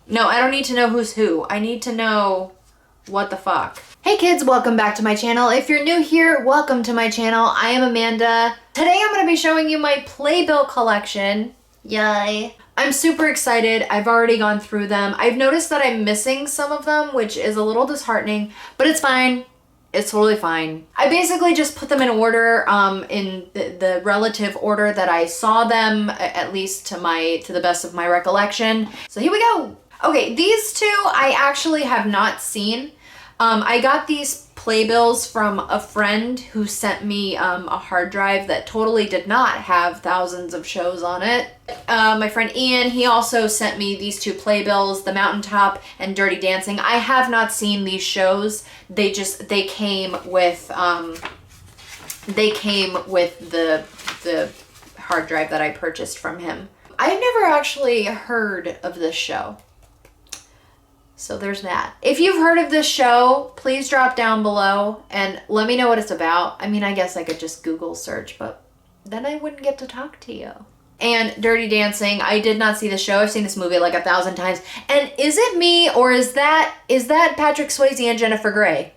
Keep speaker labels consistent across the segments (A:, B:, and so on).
A: No, I don't need to know who's who. I need to know what the fuck. Hey kids, welcome back to my channel. If you're new here, welcome to my channel. I am Amanda. Today I'm going to be showing you my Playbill collection. Yay. I'm super excited. I've already gone through them. I've noticed that I'm missing some of them, which is a little disheartening, but it's fine. It's totally fine. I basically just put them in order, in the relative order that I saw them, at least to the best of my recollection. So here we go. Okay, these two I actually have not seen. I got these playbills from a friend who sent me a hard drive that totally did not have thousands of shows on it. My friend Ian, he also sent me these two playbills, The Mountaintop and Dirty Dancing. I have not seen these shows. They came with the hard drive that I purchased from him. I've never actually heard of this show. So there's that. If you've heard of this show, please drop down below and let me know what it's about. I mean, I guess I could just Google search, but then I wouldn't get to talk to you. And Dirty Dancing, I did not see the show. I've seen this movie like 1,000 times. And is it me or is that Patrick Swayze and Jennifer Grey?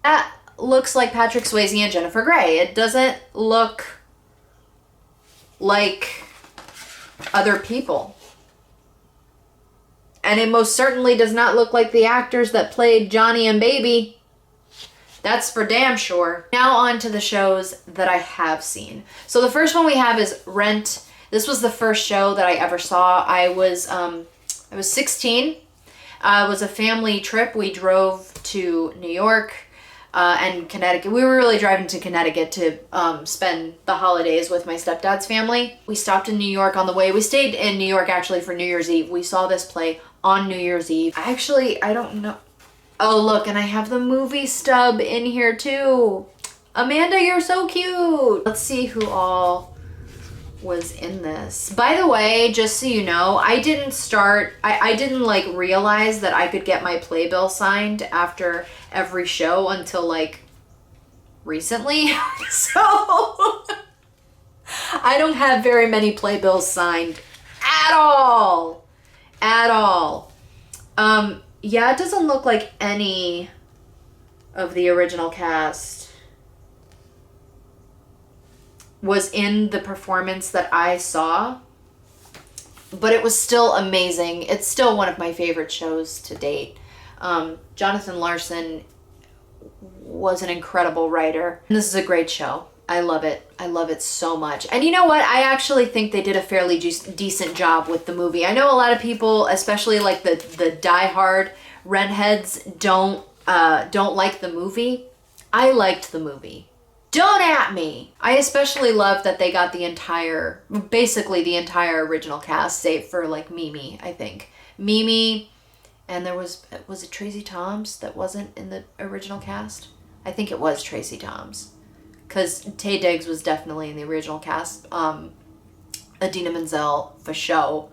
A: That looks like Patrick Swayze and Jennifer Grey. It doesn't look like other people. And it most certainly does not look like the actors that played Johnny and Baby. That's for damn sure. Now on to the shows that I have seen. So the first one we have is Rent. This was the first show that I ever saw. I was 16. It was a family trip. We drove to New York and Connecticut. We were really driving to Connecticut to spend the holidays with my stepdad's family. We stopped in New York on the way. We stayed in New York actually for New Year's Eve. We saw this play on New Year's Eve. I don't know. Oh, look, and I have the movie stub in here too. Amanda, you're so cute. Let's see who all was in this. By the way, just so you know, I didn't like realize that I could get my playbill signed after every show until like recently. So I don't have very many playbills signed at all. At all. Yeah, it doesn't look like any of the original cast was in the performance that I saw, but it was still amazing. It's still one of my favorite shows to date. Jonathan Larson was an incredible writer. And this is a great show. I love it. I love it so much. And you know what? I actually think they did a fairly decent job with the movie. I know a lot of people, especially like the diehard Rent heads, don't like the movie. I liked the movie. Don't at me. I especially love that they got basically the entire original cast, save for like Mimi, I think. Mimi, and was it Tracy Thoms that wasn't in the original cast? I think it was Tracy Thoms. Because Taye Diggs was definitely in the original cast. Idina Menzel, for sure.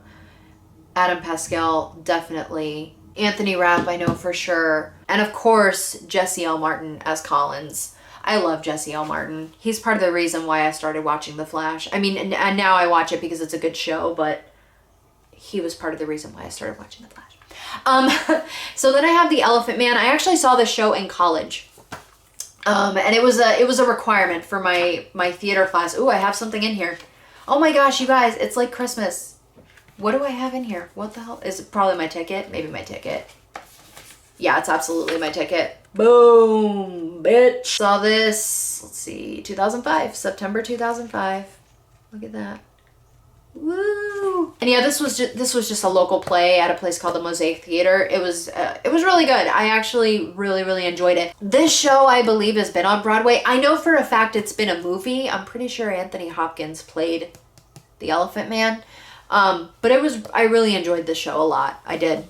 A: Adam Pascal, definitely. Anthony Rapp, I know for sure. And of course, Jesse L. Martin as Collins. I love Jesse L. Martin. He's part of the reason why I started watching The Flash. I mean, and now I watch it because it's a good show, but he was part of the reason why I started watching The Flash. So then I have The Elephant Man. I actually saw this show in college. And it was a requirement for my theater class. Ooh, I have something in here. Oh my gosh, you guys, it's like Christmas. What do I have in here? What the hell? Is it probably my ticket? Maybe my ticket. Yeah, it's absolutely my ticket. Boom, bitch. Saw this, let's see, 2005, September 2005. Look at that. Woo! And yeah, this was just a local play at a place called the Mosaic Theater. It was really good. I actually really enjoyed it. This show, I believe, has been on Broadway. I know for a fact it's been a movie. I'm pretty sure Anthony Hopkins played the Elephant Man. But I really enjoyed this show a lot. I did.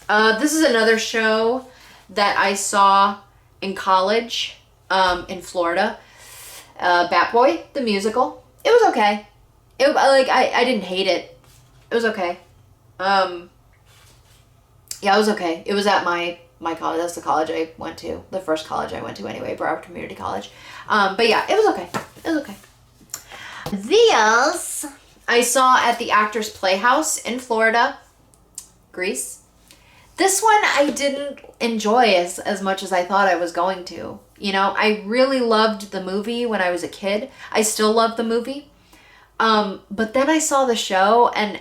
A: This is another show that I saw in college, in Florida. Bat Boy, the musical. It was okay. I didn't hate it. It was okay. Yeah, it was okay. It was at my college. That's the college I went to. The first college I went to anyway, Broward Community College. But yeah, it was okay. It was okay. This I saw at the Actors Playhouse in Florida, Greece. This one I didn't enjoy as much as I thought I was going to. You know, I really loved the movie when I was a kid. I still love the movie. But then I saw the show and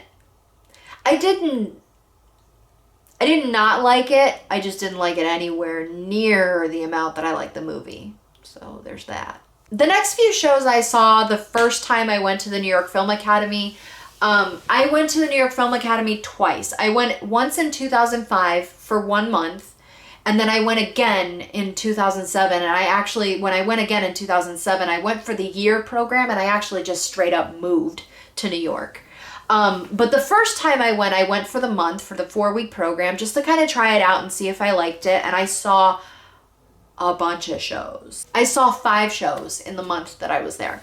A: I did not like it. I just didn't like it anywhere near the amount that I liked the movie. So there's that. The next few shows I saw the first time I went to the New York Film Academy, I went to the New York Film Academy twice. I went once in 2005 for 1 month, and then I went again in 2007. And when I went again in 2007, I went for the year program, and I actually just straight up moved to New York. But the first time I went for the month, for the 4-week program, just to kind of try it out and see if I liked it. And I saw a bunch of shows. I saw 5 shows in the month that I was there.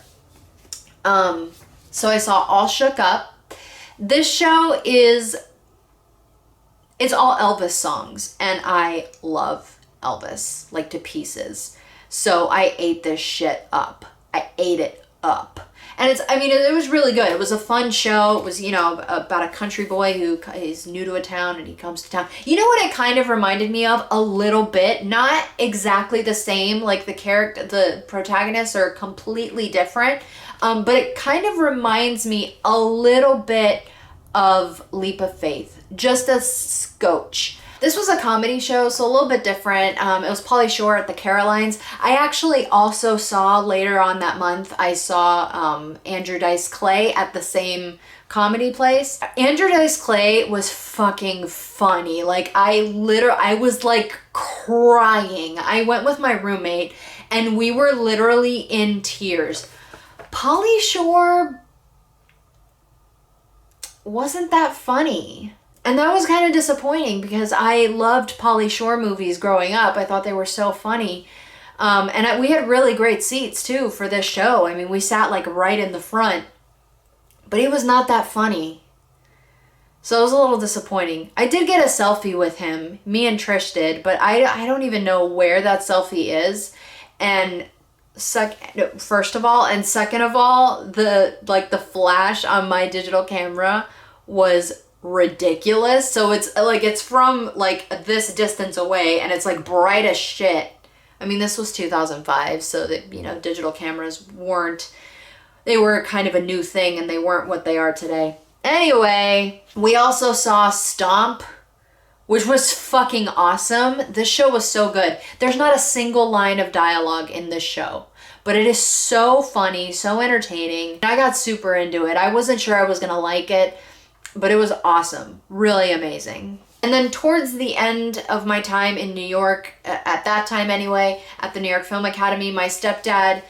A: So I saw All Shook Up. This show it's all Elvis songs, and I love Elvis, like, to pieces. So I ate this shit up. I ate it up. And it was really good. It was a fun show. It was, about a country boy who is new to a town and he comes to town. You know what it kind of reminded me of? A little bit. Not exactly the same, like the protagonists are completely different. But it kind of reminds me a little bit of Leap of Faith. Just a scotch. This was a comedy show, so a little bit different. It was Pauly Shore at the Carolines. I actually also saw, later on that month, I saw Andrew Dice Clay at the same comedy place. Andrew Dice Clay was fucking funny. Like, I was like crying. I went with my roommate and we were literally in tears. Pauly Shore wasn't that funny. And that was kind of disappointing because I loved Pauly Shore movies growing up. I thought they were so funny. We had really great seats too for this show. I mean, we sat like right in the front. But he was not that funny. So it was a little disappointing. I did get a selfie with him. Me and Trish did. But I don't even know where that selfie is. And first of all, and second of all, the flash on my digital camera was ridiculous. So it's from like this distance away and it's like bright as shit. I mean, this was 2005, so that, digital cameras they were kind of a new thing and they weren't what they are today. Anyway, we also saw Stomp, which was fucking awesome. This show was so good. There's not a single line of dialogue in this show, but it is so funny, so entertaining. I got super into it. I wasn't sure I was gonna like it, but it was awesome. Really amazing. And then towards the end of my time in New York, at that time anyway, at the New York Film Academy, my stepdad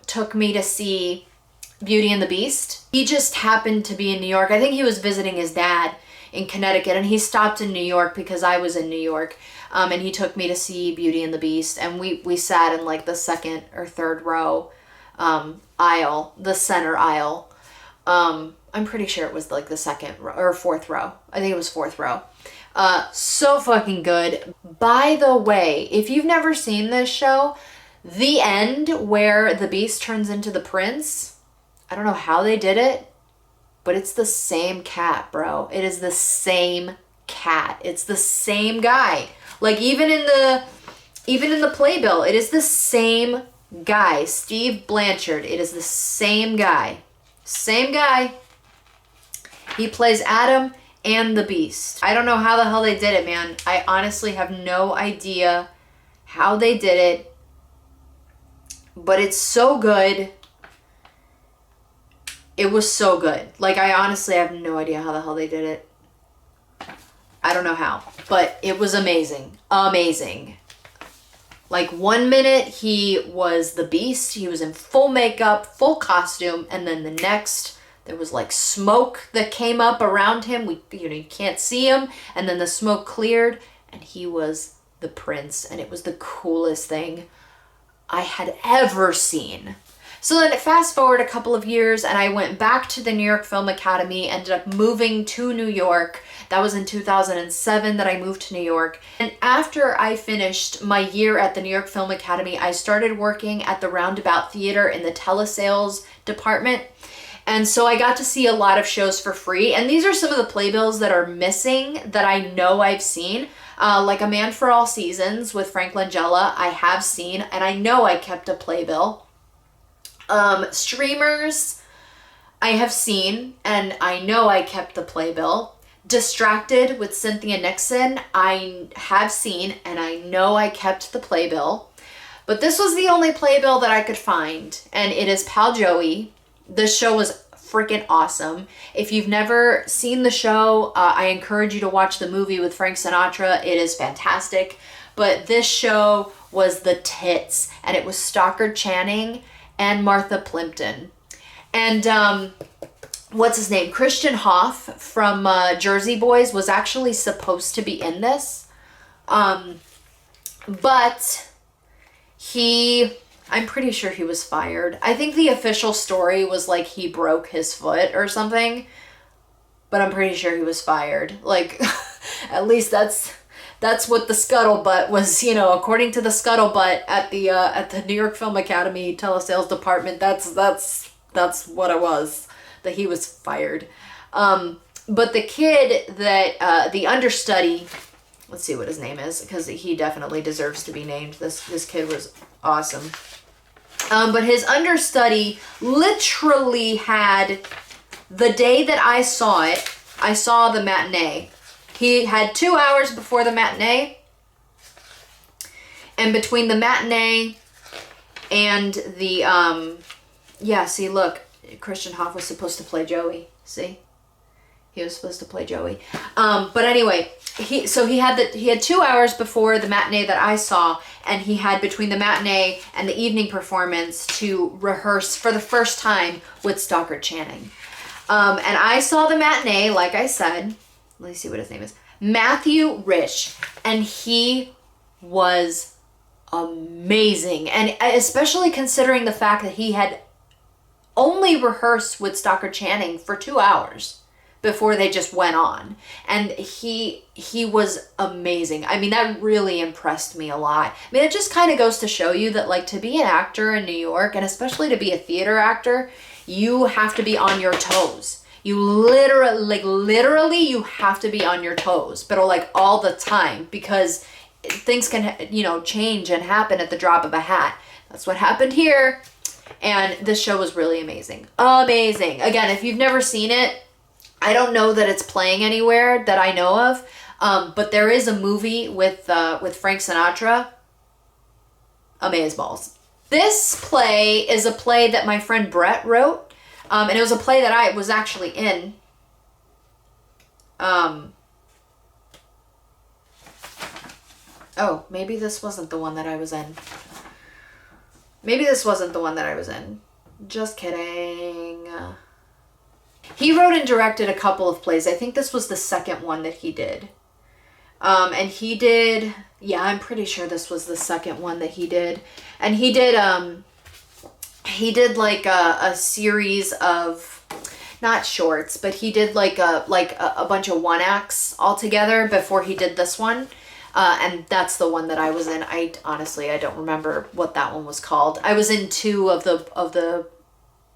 A: took me to see Beauty and the Beast. He just happened to be in New York. I think he was visiting his dad in Connecticut, and he stopped in New York because I was in New York. And he took me to see Beauty and the Beast, and we sat in like the second or third row aisle, the center aisle. I'm pretty sure it was like the second or fourth row. I think it was fourth row. So fucking good. By the way, if you've never seen this show, the end where the Beast turns into the prince, I don't know how they did it, but it's the same cat, bro. It is the same cat. It's the same guy. Like even in the Playbill, it is the same guy. Steve Blanchard. It is the same guy. Same guy. He plays Adam and the Beast. I don't know how the hell they did it, man. I honestly have no idea how they did it. But it's so good. It was so good. Like, I honestly have no idea how the hell they did it. I don't know how. But it was amazing. Amazing. Like, 1 minute he was the Beast. He was in full makeup, full costume. And then the next, there was like smoke that came up around him. You can't see him. And then the smoke cleared and he was the prince. And it was the coolest thing I had ever seen. So then fast forward a couple of years and I went back to the New York Film Academy, ended up moving to New York. That was in 2007 that I moved to New York. And after I finished my year at the New York Film Academy, I started working at the Roundabout Theater in the telesales department. And so I got to see a lot of shows for free. And these are some of the playbills that are missing that I know I've seen. Like A Man for All Seasons with Frank Langella, I have seen, and I know I kept a playbill. Streamers, I have seen, and I know I kept the playbill. Distracted with Cynthia Nixon, I have seen, and I know I kept the playbill. But this was the only playbill that I could find, and it is Pal Joey. This show was freaking awesome. If you've never seen the show, I encourage you to watch the movie with Frank Sinatra. It is fantastic. But this show was the tits, and it was Stockard Channing and Martha Plimpton. And what's his name? Christian Hoff from Jersey Boys was actually supposed to be in this. But I'm pretty sure he was fired. I think the official story was like he broke his foot or something, but I'm pretty sure he was fired. Like, at least that's what the scuttlebutt was, you know, according to the scuttlebutt at the New York Film Academy telesales department. That's what it was, that he was fired. But the kid that the understudy, let's see what his name is, because he definitely deserves to be named. This kid was awesome. But his understudy literally had, the day that I saw it, I saw the matinee. He had 2 hours before the matinee. And between the matinee and the, yeah, see, look, Christian Hoff was supposed to play Joey. See? He was supposed to play Joey. But anyway, he had 2 hours before the matinee that I saw, and he had between the matinee and the evening performance to rehearse for the first time with Stockard Channing. And I saw the matinee, like I said. Let me see what his name is. Matthew Rich. And he was amazing. And especially considering the fact that he had only rehearsed with Stockard Channing for 2 hours before they just went on. And he was amazing. I mean, that really impressed me a lot. I mean, it just kind of goes to show you that, like, to be an actor in New York, and especially to be a theater actor, you have to be on your toes. You literally, you have to be on your toes, but like all the time, because things can, you know, change and happen at the drop of a hat. That's what happened here. And this show was really amazing. Amazing. Again, if you've never seen it, I don't know that it's playing anywhere that I know of, but there is a movie with Frank Sinatra. Amazeballs. This play is a play that my friend Brett wrote, and it was a play that I was actually in. Oh, maybe this wasn't the one that I was in. Maybe this wasn't the one that I was in. Just kidding. He wrote and directed a couple of plays. I think this was the second one that he did. And he did, yeah, I'm pretty sure this was the second one that he did. And he did like a series of, not shorts, but he did like a bunch of one acts all together before he did this one. And that's the one that I was in. I don't remember what that one was called. I was in two of the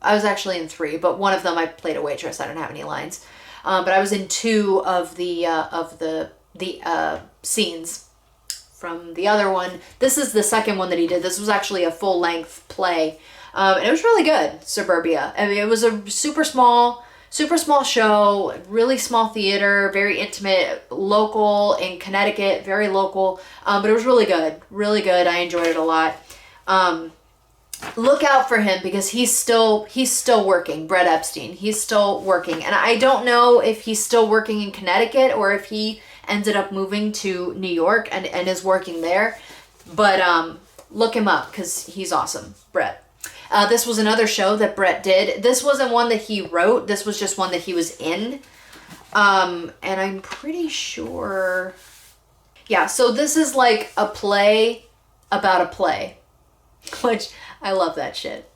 A: I was actually in three, but one of them I played a waitress. I don't have any lines. But I was in two of the scenes from the other one. This is the second one that he did. This was actually a full-length play. And it was really good, Suburbia. I mean, it was a super small show, really small theater, very intimate, local in Connecticut, very local. But it was really good, really good. I enjoyed it a lot. Look out for him because he's still working. Brett Epstein, he's still working. And I don't know if he's still working in Connecticut or if he ended up moving to New York and is working there. But look him up because he's awesome, Brett. This was another show that Brett did. This wasn't one that he wrote. This was just one that he was in. And I'm pretty sure... Yeah, so this is like a play about a play. Which, I love that shit.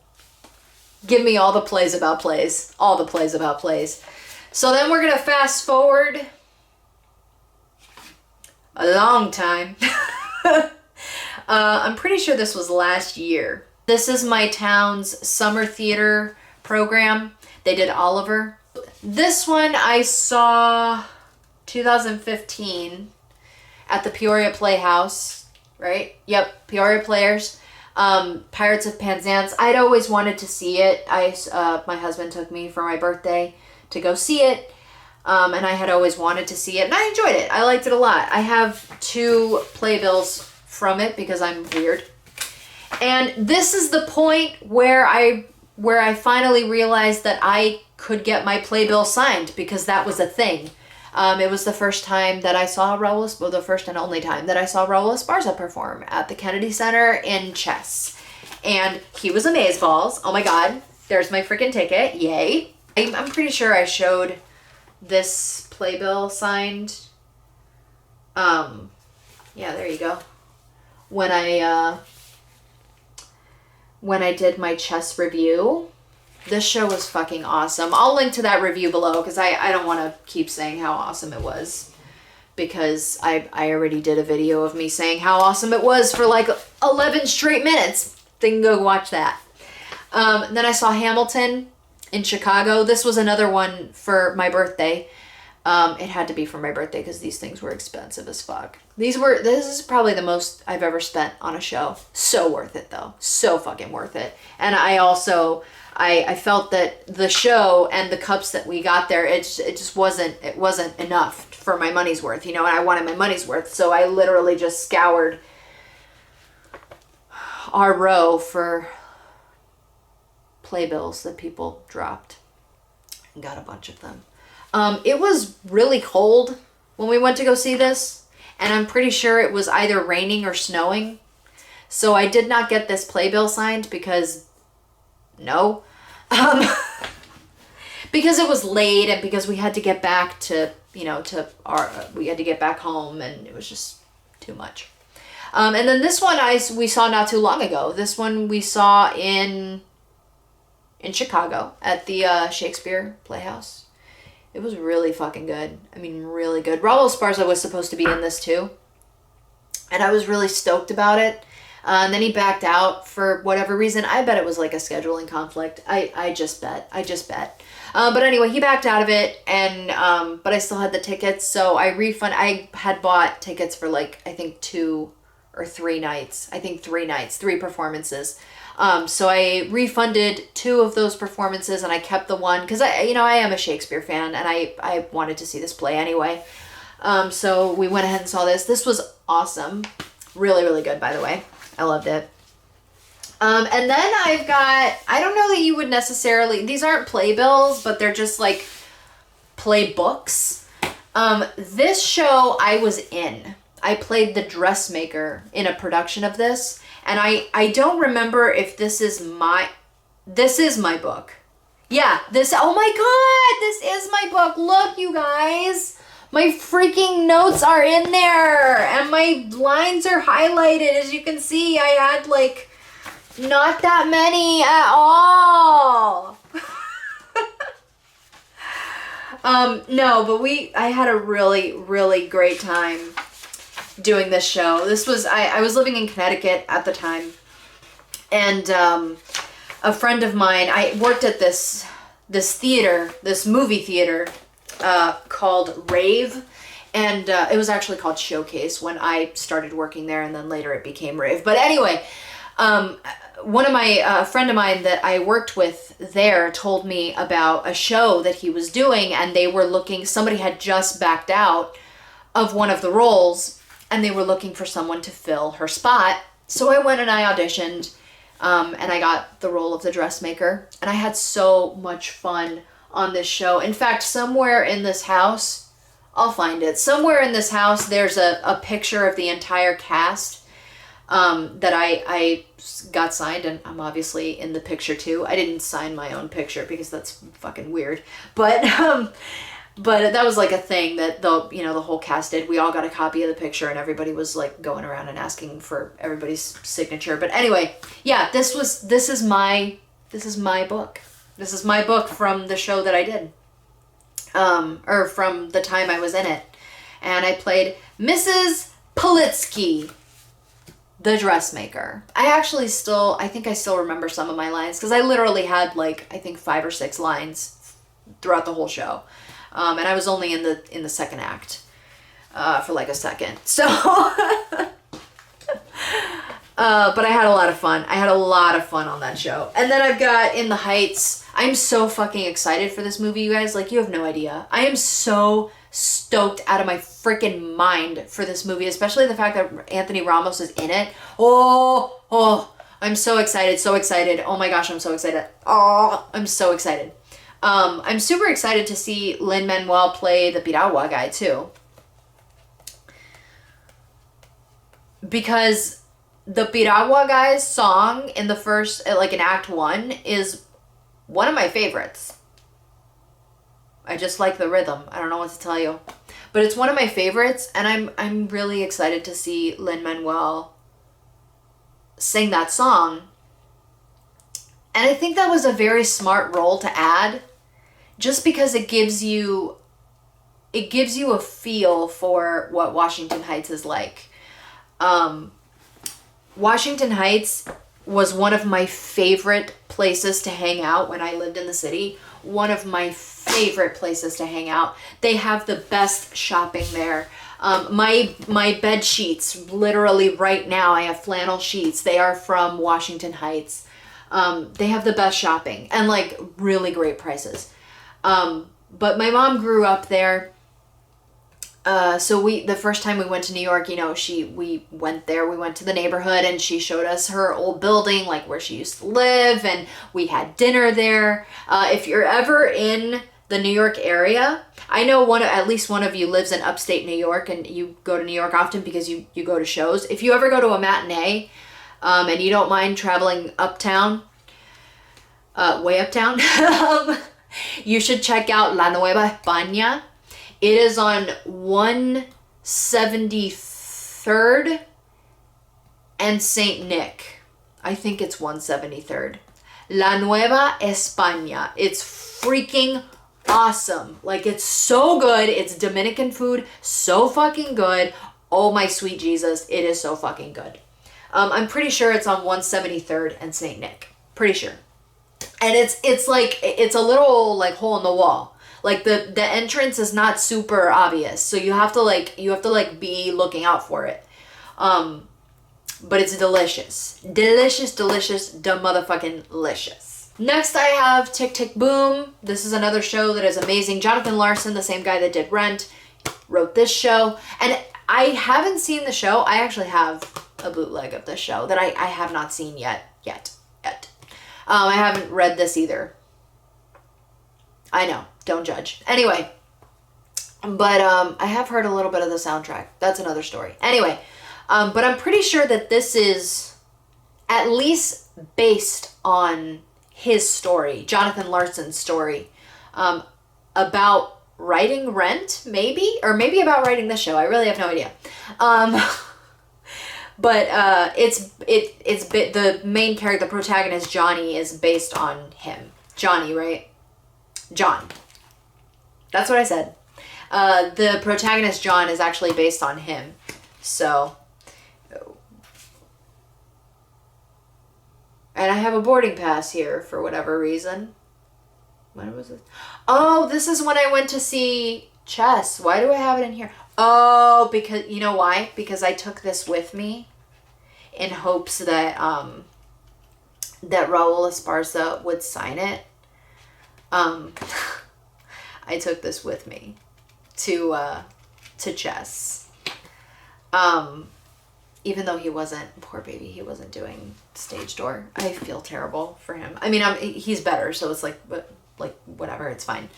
A: Give me all the plays about plays. All the plays about plays. So then we're going to fast forward a long time. I'm pretty sure this was last year. This is my town's summer theater program. They did Oliver. This one I saw 2015 at the Peoria Playhouse, right? Yep, Peoria Players. Pirates of Penzance. I'd always wanted to see it. My husband took me for my birthday to go see it. And I had always wanted to see it, and I enjoyed it. I liked it a lot. I have 2 playbills from it because I'm weird. And this is the point where I finally realized that I could get my playbill signed, because that was a thing. It was the first time that I saw the first and only time that I saw Raul Esparza perform at the Kennedy Center in Chess. And he was amazeballs. Oh my God, there's my freaking ticket. Yay. I'm pretty sure I showed this playbill signed. Yeah, there you go. When I did my chess review. This show was fucking awesome. I'll link to that review below, because I don't want to keep saying how awesome it was, because I already did a video of me saying how awesome it was for like 11 straight minutes. They can go watch that. Then I saw Hamilton in Chicago. This was another one for my birthday. It had to be for my birthday because these things were expensive as fuck. This is probably the most I've ever spent on a show. So worth it though. So fucking worth it. And I felt that the show and the cups that we got there, it just wasn't enough for my money's worth, and I wanted my money's worth. So I literally just scoured our row for playbills that people dropped and got a bunch of them. It was really cold when we went to go see this, and I'm pretty sure it was either raining or snowing. So I did not get this playbill signed because no. Because it was late, and because we had to get back to, we had to get back home, and it was just too much. And then this one we saw not too long ago. This one we saw in Chicago at the Shakespeare Playhouse. It was really fucking good. I mean, really good. Raul Esparza was supposed to be in this too, and I was really stoked about it. And then he backed out for whatever reason. I bet it was like a scheduling conflict. I just bet. But anyway, he backed out of it, and but I still had the tickets, so I had bought tickets for like, I think 2 or 3 nights. I think 3 nights, 3 performances. So I refunded 2 of those performances, and I kept the one because I am a Shakespeare fan, and I wanted to see this play anyway. So we went ahead and saw this. This was awesome. Really, really good, by the way. I loved it. And then I've got, I don't know that you would necessarily, these aren't playbills, but they're just like playbooks. This show I was in. I played the dressmaker in a production of this. And I don't remember if this is my book. Yeah, oh my God, this is my book. Look, you guys, my freaking notes are in there, and my lines are highlighted. As you can see, I had like not that many at all. No, but I had a really, really great time doing this show. This was, I was living in Connecticut at the time, and a friend of mine, I worked at this movie theater called Rave, and it was actually called Showcase when I started working there, and then later it became Rave. But anyway, a friend of mine that I worked with there told me about a show that he was doing, and they were somebody had just backed out of one of the roles, and they were looking for someone to fill her spot. So I went and I auditioned, and I got the role of the dressmaker, and I had so much fun on this show. In fact, somewhere in this house, I'll find it. Somewhere in this house, there's a picture of the entire cast that I got signed, and I'm obviously in the picture too. I didn't sign my own picture because that's fucking weird. But that was like a thing that the whole cast did. We all got a copy of the picture, and everybody was like going around and asking for everybody's signature. But anyway, yeah, this is my book. This is my book from the show that I did. Or from the time I was in it. And I played Mrs. Politsky, the dressmaker. I think I still remember some of my lines, because I literally had like, I think 5 or 6 lines throughout the whole show. And I was only in the second act for like a second. So, but I had a lot of fun. I had a lot of fun on that show. And then I've got In the Heights. I'm so fucking excited for this movie, you guys. Like, you have no idea. I am so stoked out of my freaking mind for this movie, especially the fact that Anthony Ramos is in it. Oh, I'm so excited, so excited. Oh my gosh, I'm so excited. Oh, I'm so excited. I'm super excited to see Lin-Manuel play the Piragua guy too. Because the Piragua guy's song in the first, like in Act 1, is one of my favorites. I just like the rhythm. I don't know what to tell you. But it's one of my favorites, and I'm really excited to see Lin-Manuel sing that song. And I think that was a very smart role to add, just because it gives you a feel for what Washington Heights is like. Washington Heights was one of my favorite places to hang out when I lived in the city. One of my favorite places to hang out. They have the best shopping there. My bed sheets, literally right now, I have flannel sheets. They are from Washington Heights. They have the best shopping and like really great prices. But my mom grew up there. So the first time we went to New York, we went there, we went to the neighborhood, and she showed us her old building, like where she used to live, and we had dinner there. If you're ever in the New York area, I know at least one of you lives in upstate New York, and you go to New York often because you go to shows. If you ever go to a matinee, and you don't mind traveling uptown, way uptown, you should check out La Nueva España. It is on 173rd and St. Nick. I think it's 173rd. La Nueva España. It's freaking awesome. Like, it's so good. It's Dominican food. So fucking good. Oh my sweet Jesus. It is so fucking good. I'm pretty sure it's on 173rd and St. Nick. Pretty sure. And it's like, it's a little like hole in the wall. Like the entrance is not super obvious, so you have to be looking out for it. But it's delicious, da motherfucking delicious. Next, I have Tick Tick Boom. This is another show that is amazing. Jonathan Larson, the same guy that did Rent, wrote this show, and I haven't seen the show. I actually have a bootleg of this show that I have not seen yet. I haven't read this either. I know. Don't judge. Anyway, but I have heard a little bit of the soundtrack. That's another story. Anyway, but I'm pretty sure that this is at least based on his story, Jonathan Larson's story, about writing Rent, maybe? Or maybe about writing this show. I really have no idea. But the main character, the protagonist, Johnny, is based on him. Johnny, right? John. That's what I said. The protagonist, John, is actually based on him. So. And I have a boarding pass here for whatever reason. When was it? Oh, this is when I went to see Chess. Why do I have it in here? Oh, because, you know why? Because I took this with me in hopes that, that Raul Esparza would sign it. I took this with me to Chess. Even though he wasn't, poor baby, he wasn't doing stage door. I feel terrible for him. I mean, he's better, so it's like, whatever, it's fine.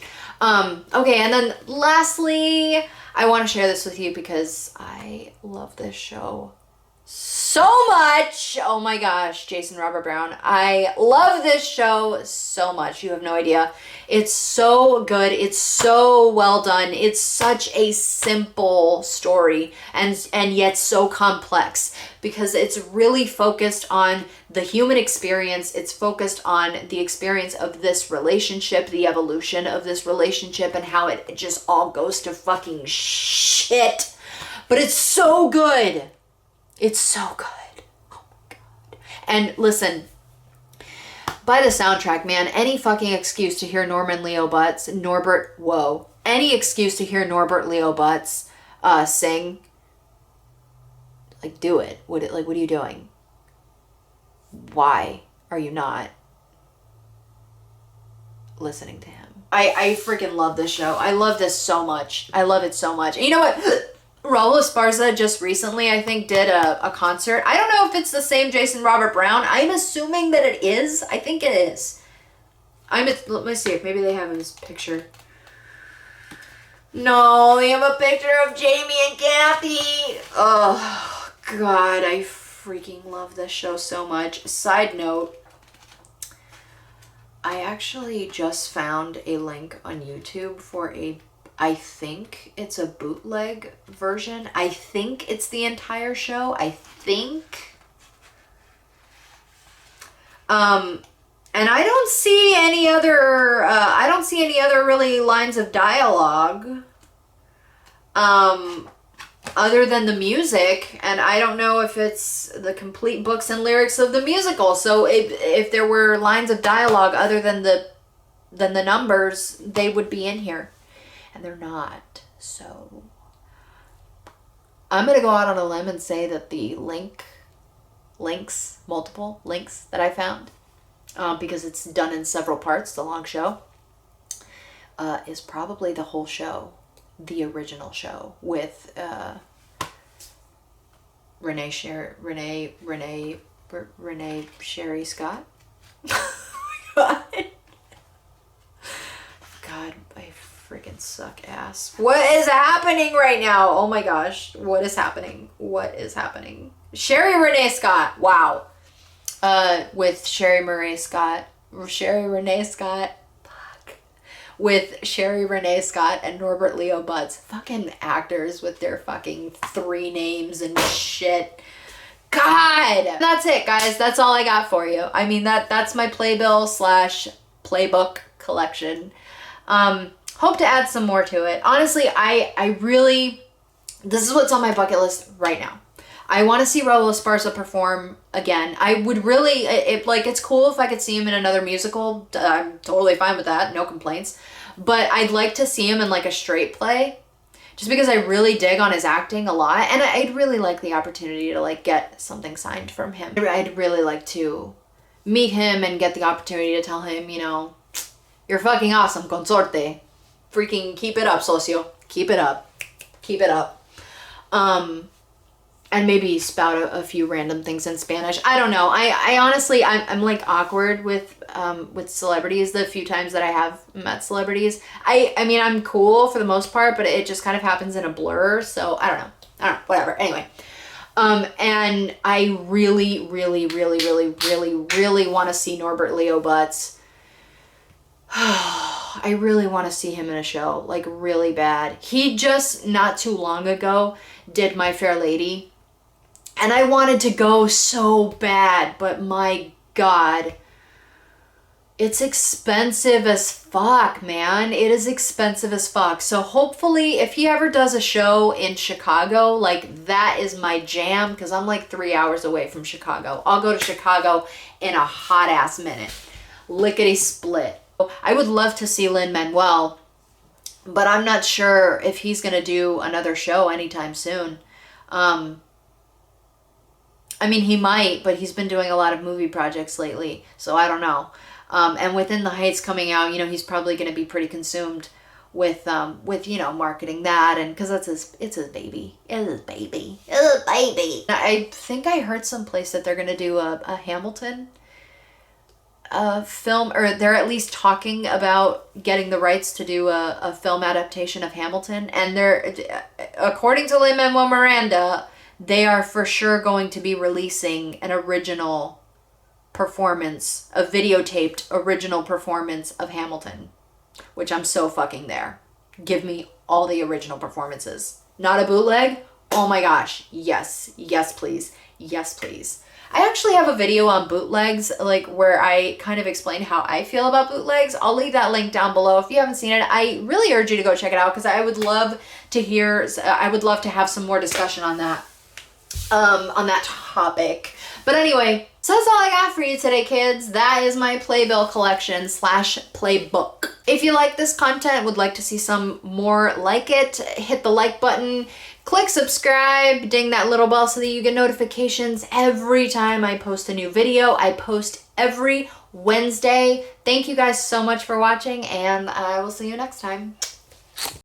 A: Okay, and then lastly, I want to share this with you because I love this show so much. Oh my gosh, Jason Robert Brown. I love this show so much. You have no idea. It's so good. It's so well done. It's such a simple story and yet so complex because it's really focused on the human experience. It's focused on the experience of this relationship, the evolution of this relationship, and how it just all goes to fucking shit. But it's so good. It's so good. Oh my God. And listen, Buy the soundtrack, man. Any fucking excuse to hear any excuse to hear Norbert Leo Butz sing, like, do it. What are you doing? Why are you not listening to him? I freaking love this show. I love this so much. I love it so much. And you know what? Raul Esparza just recently, I think, did a concert. I don't know if it's the same Jason Robert Brown. I'm assuming that it is. I think it is. Let me see if maybe they have his picture. No, they have a picture of Jamie and Kathy. Oh, God, I freaking love this show so much. Side note, I actually just found a link on YouTube for I think it's a bootleg version. I think it's the entire show. I think. And I don't see any other, really lines of dialogue, other than the music, and I don't know if it's the complete books and lyrics of the musical. So if there were lines of dialogue other than the numbers, they would be in here, and they're not. So I'm gonna go out on a limb and say that the multiple links that I found, because it's done in several parts, the long show, is probably the whole show, the original show with Renee Sherry Scott. God, I freaking suck ass. What is happening right now? Oh my gosh, what is happening? Sherry Renee Scott. Wow. With Sherry Renee Scott, with Sherry Renee Scott and Norbert Leo Butz. Fucking actors with their fucking 3 names and shit. God! That's it, guys. That's all I got for you. I mean, that's my Playbill / Playbook collection. Hope to add some more to it. Honestly, I really, this is what's on my bucket list right now. I want to see Raul Esparza perform again. I would really, it's cool if I could see him in another musical. I'm totally fine with that. No complaints. But I'd like to see him in like a straight play, just because I really dig on his acting a lot. And I'd really like the opportunity to like get something signed from him. I'd really like to meet him and get the opportunity to tell him, you know, you're fucking awesome, consorte. Freaking keep it up, socio. Keep it up. Keep it up. And maybe spout a few random things in Spanish. I don't know. I honestly, I'm like awkward with celebrities the few times that I have met celebrities. I mean, I'm cool for the most part, but it just kind of happens in a blur. So I don't know, whatever. Anyway. And I really, really, really, really, really, really want to see Norbert Leo Butz. I really want to see him in a show, like really bad. He just not too long ago did My Fair Lady, and I wanted to go so bad, but my God, it's expensive as fuck, man. It is expensive as fuck. So hopefully if he ever does a show in Chicago, like that is my jam, because I'm like 3 hours away from Chicago. I'll go to Chicago in a hot ass minute. Lickety split. I would love to see Lin-Manuel, but I'm not sure if he's going to do another show anytime soon. I mean, he might, but he's been doing a lot of movie projects lately, so I don't know. And Within the Heights coming out, you know, he's probably going to be pretty consumed with you know, marketing that, and because it's his baby. It's his baby. I think I heard someplace that they're going to do a Hamilton film, or they're at least talking about getting the rights to do a film adaptation of Hamilton, and they're, according to Lin-Manuel Miranda, they are for sure going to be releasing an original performance, a videotaped original performance of Hamilton, which I'm so fucking there. Give me all the original performances. Not a bootleg? Oh my gosh, yes, please, yes please. I actually have a video on bootlegs, like where I kind of explain how I feel about bootlegs. I'll leave that link down below if you haven't seen it. I really urge you to go check it out, because I would love to have some more discussion on that. on that topic. But anyway, so that's all I got for you today, kids. That is my Playbill collection / playbook. If you like this content, would like to see some more like it, hit the like button, click subscribe, ding that little bell so that you get notifications every time I post a new video. I post every Wednesday. Thank you guys so much for watching, and I will see you next time.